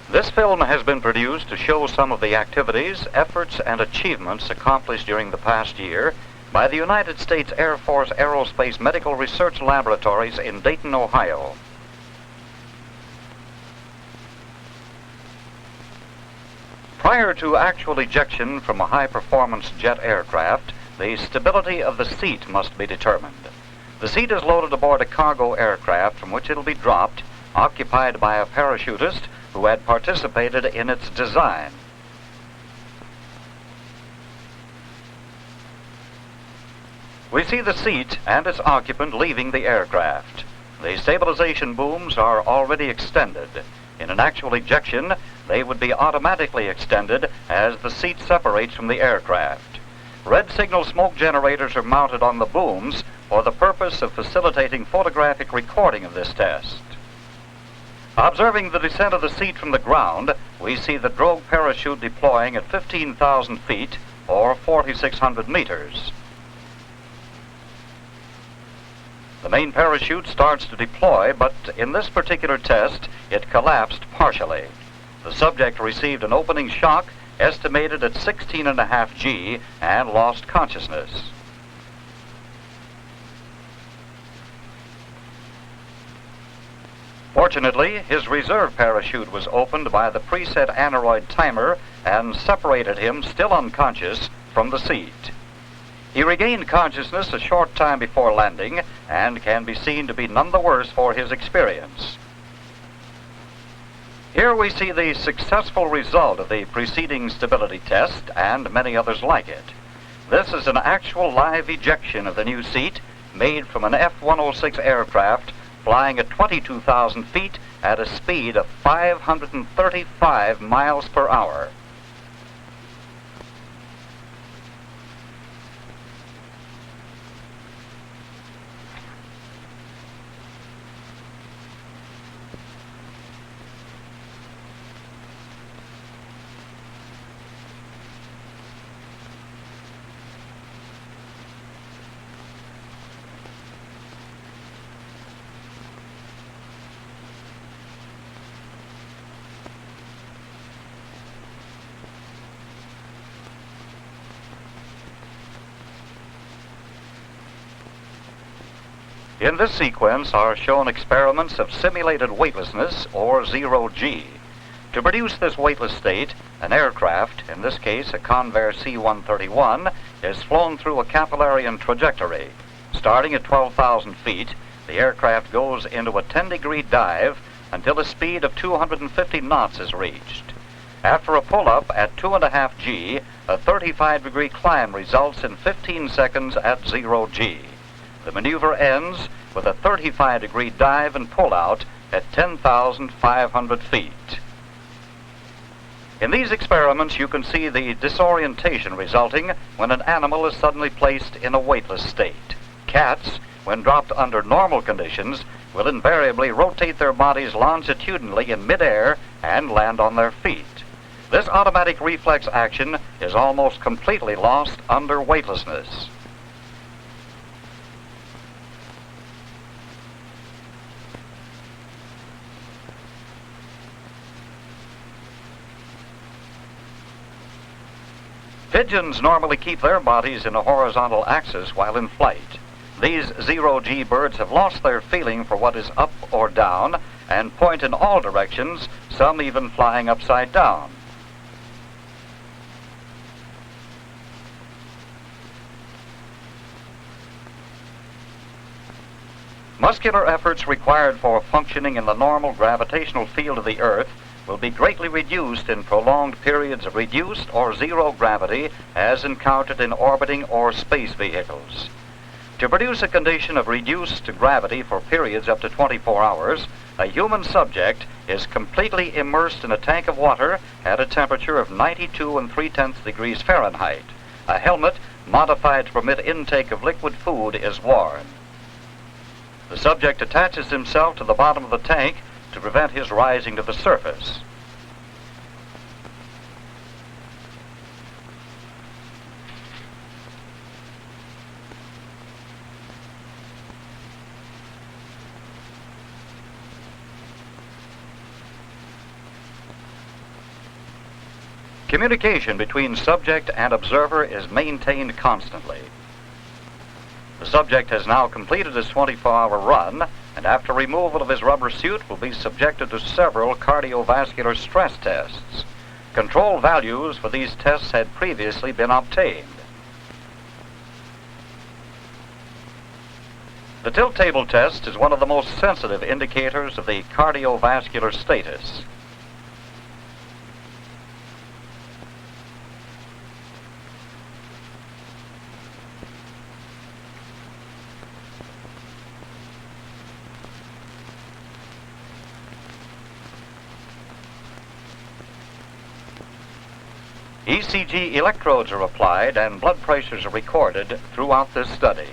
This film has been produced to show some of the activities, efforts, and achievements accomplished during the past year by the United States Air Force Aerospace Medical Research Laboratories in Dayton, Ohio. Prior to actual ejection from a high-performance jet aircraft, the stability of the seat must be determined. The seat is loaded aboard a cargo aircraft from which it will be dropped, occupied by a parachutist who had participated in its design. We see the seat and its occupant leaving the aircraft. The stabilization booms are already extended. In an actual ejection, they would be automatically extended as the seat separates from the aircraft. Red signal smoke generators are mounted on the booms for the purpose of facilitating photographic recording of this test. Observing the descent of the seat from the ground, we see the drogue parachute deploying at 15,000 feet, or 4,600 meters. The main parachute starts to deploy, but in this particular test, it collapsed partially. The subject received an opening shock estimated at 16.5 G and lost consciousness. Fortunately, his reserve parachute was opened by the preset aneroid timer and separated him, still unconscious, from the seat. He regained consciousness a short time before landing and can be seen to be none the worse for his experience. Here we see the successful result of the preceding stability test and many others like it. This is an actual live ejection of the new seat made from an F-106 aircraft flying at 22,000 feet at a speed of 535 miles per hour. In this sequence are shown experiments of simulated weightlessness, or zero-G. To produce this weightless state, an aircraft, in this case a Convair C-131, is flown through a Capillarian trajectory. Starting at 12,000 feet, the aircraft goes into a 10-degree dive until a speed of 250 knots is reached. After a pull-up at 2.5 G, a 35-degree climb results in 15 seconds at 0-G. The maneuver ends with a 35-degree dive and pull-out at 10,500 feet. In these experiments, you can see the disorientation resulting when an animal is suddenly placed in a weightless state. Cats, when dropped under normal conditions, will invariably rotate their bodies longitudinally in midair and land on their feet. This automatic reflex action is almost completely lost under weightlessness. Pigeons normally keep their bodies in a horizontal axis while in flight. These zero-G birds have lost their feeling for what is up or down and point in all directions, some even flying upside down. Muscular efforts required for functioning in the normal gravitational field of the Earth will be greatly reduced in prolonged periods of reduced or zero gravity as encountered in orbiting or space vehicles. To produce a condition of reduced gravity for periods up to 24 hours, a human subject is completely immersed in a tank of water at a temperature of 92 3/10 degrees Fahrenheit. A helmet modified to permit intake of liquid food is worn. The subject attaches himself to the bottom of the tank to prevent his rising to the surface. Communication between subject and observer is maintained constantly. The subject has now completed his 24-hour run, and after removal of his rubber suit will be subjected to several cardiovascular stress tests. Control values for these tests had previously been obtained. The tilt table test is one of the most sensitive indicators of the cardiovascular status. ECG electrodes are applied and blood pressures are recorded throughout this study.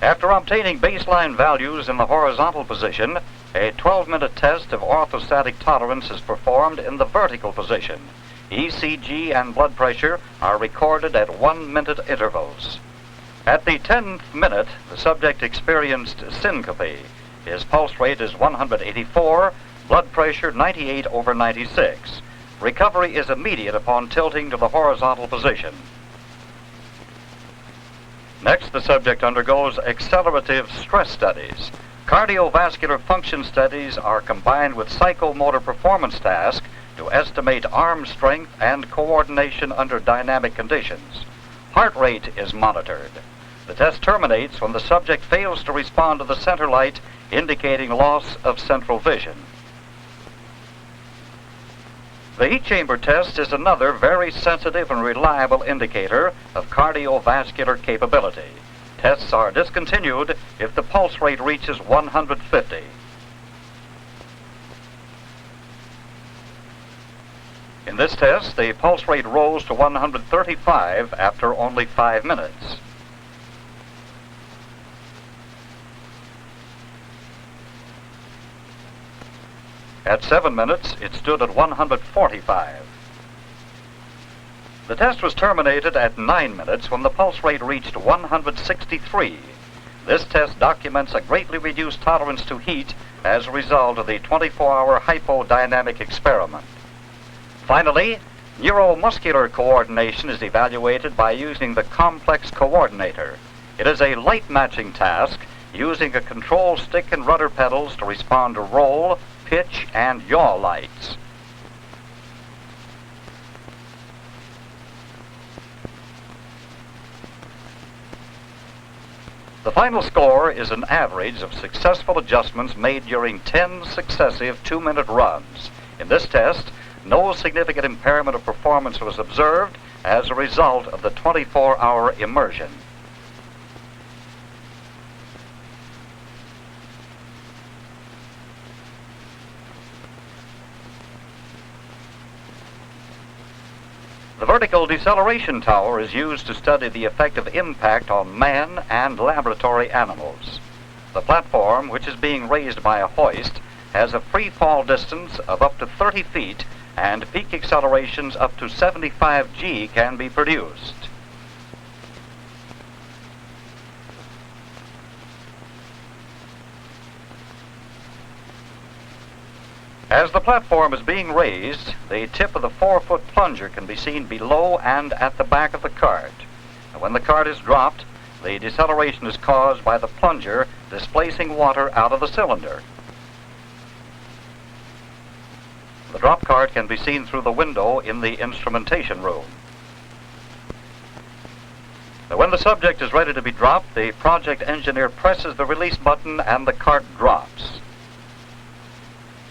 After obtaining baseline values in the horizontal position, a 12-minute test of orthostatic tolerance is performed in the vertical position. ECG and blood pressure are recorded at 1-minute intervals. At the 10th minute, the subject experienced syncope. His pulse rate is 184, blood pressure 98/96. Recovery is immediate upon tilting to the horizontal position. Next, the subject undergoes accelerative stress studies. Cardiovascular function studies are combined with psychomotor performance tasks to estimate arm strength and coordination under dynamic conditions. Heart rate is monitored. The test terminates when the subject fails to respond to the center light, indicating loss of central vision. The heat chamber test is another very sensitive and reliable indicator of cardiovascular capability. Tests are discontinued if the pulse rate reaches 150. In this test, the pulse rate rose to 135 after only 5 minutes. At 7 minutes, it stood at 145. The test was terminated at 9 minutes when the pulse rate reached 163. This test documents a greatly reduced tolerance to heat as a result of the 24-hour hypodynamic experiment. Finally, neuromuscular coordination is evaluated by using the complex coordinator. It is a light matching task using a control stick and rudder pedals to respond to roll, pitch, and yaw lights. The final score is an average of successful adjustments made during 10 successive 2-minute runs. In this test, no significant impairment of performance was observed as a result of the 24-hour immersion. The vertical deceleration tower is used to study the effect of impact on man and laboratory animals. The platform, which is being raised by a hoist, has a free fall distance of up to 30 feet and peak accelerations up to 75 G can be produced. As the platform is being raised, the tip of the 4-foot plunger can be seen below and at the back of the cart. And when the cart is dropped, the deceleration is caused by the plunger displacing water out of the cylinder. The drop cart can be seen through the window in the instrumentation room. Now, when the subject is ready to be dropped, the project engineer presses the release button and the cart drops.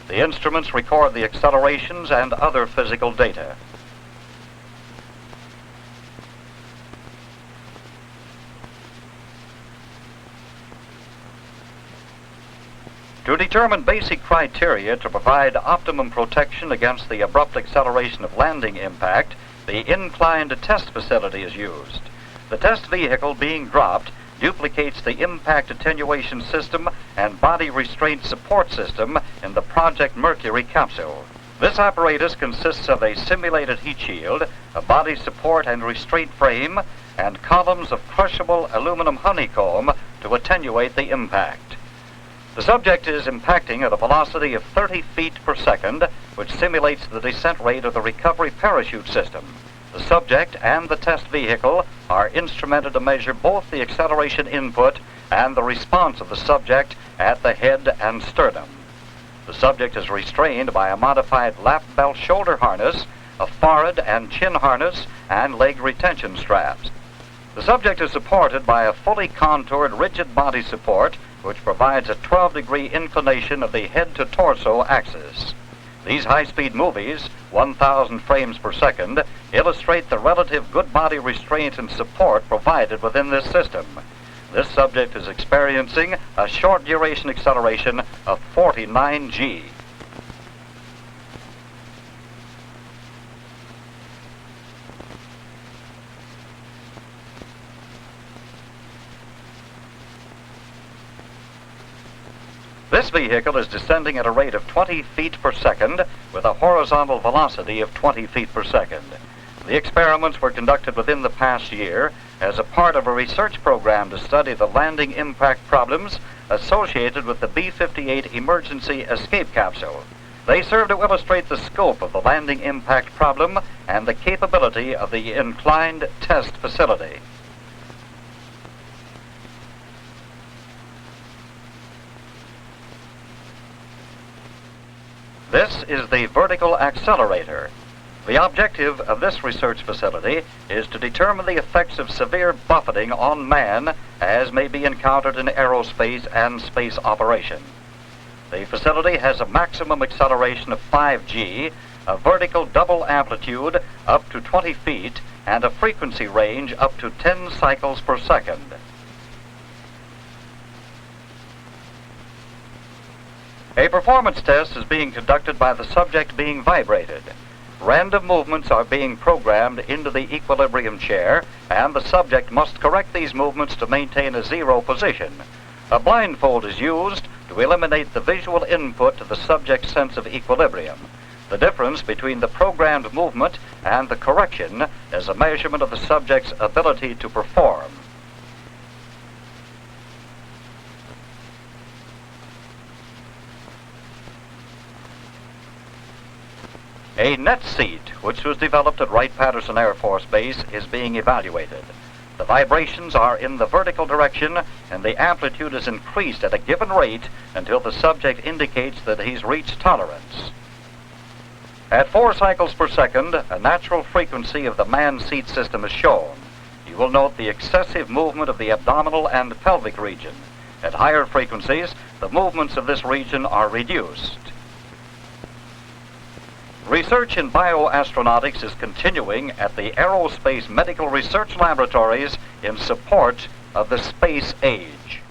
The instruments record the accelerations and other physical data. To determine basic criteria to provide optimum protection against the abrupt acceleration of landing impact, the inclined test facility is used. The test vehicle being dropped duplicates the impact attenuation system and body restraint support system in the Project Mercury capsule. This apparatus consists of a simulated heat shield, a body support and restraint frame, and columns of crushable aluminum honeycomb to attenuate the impact. The subject is impacting at a velocity of 30 feet per second, which simulates the descent rate of the recovery parachute system. The subject and the test vehicle are instrumented to measure both the acceleration input and the response of the subject at the head and sternum. The subject is restrained by a modified lap belt shoulder harness, a forehead and chin harness, and leg retention straps. The subject is supported by a fully contoured rigid body support, which provides a 12-degree inclination of the head to torso axis. These high-speed movies, 1,000 frames per second, illustrate the relative good body restraint and support provided within this system. This subject is experiencing a short duration acceleration of 49 G. This vehicle is descending at a rate of 20 feet per second with a horizontal velocity of 20 feet per second. The experiments were conducted within the past year as a part of a research program to study the landing impact problems associated with the B-58 emergency escape capsule. They serve to illustrate the scope of the landing impact problem and the capability of the inclined test facility. This is the vertical accelerator. The objective of this research facility is to determine the effects of severe buffeting on man as may be encountered in aerospace and space operation. The facility has a maximum acceleration of 5 G, a vertical double amplitude up to 20 feet, and a frequency range up to 10 cycles per second. A performance test is being conducted by the subject being vibrated. Random movements are being programmed into the equilibrium chair, and the subject must correct these movements to maintain a zero position. A blindfold is used to eliminate the visual input to the subject's sense of equilibrium. The difference between the programmed movement and the correction is a measurement of the subject's ability to perform. A net seat, which was developed at Wright-Patterson Air Force Base, is being evaluated. The vibrations are in the vertical direction, and the amplitude is increased at a given rate until the subject indicates that he's reached tolerance. At 4 cycles per second, a natural frequency of the manned seat system is shown. You will note the excessive movement of the abdominal and pelvic region. At higher frequencies, the movements of this region are reduced. Research in bioastronautics is continuing at the Aerospace Medical Research Laboratories in support of the space age.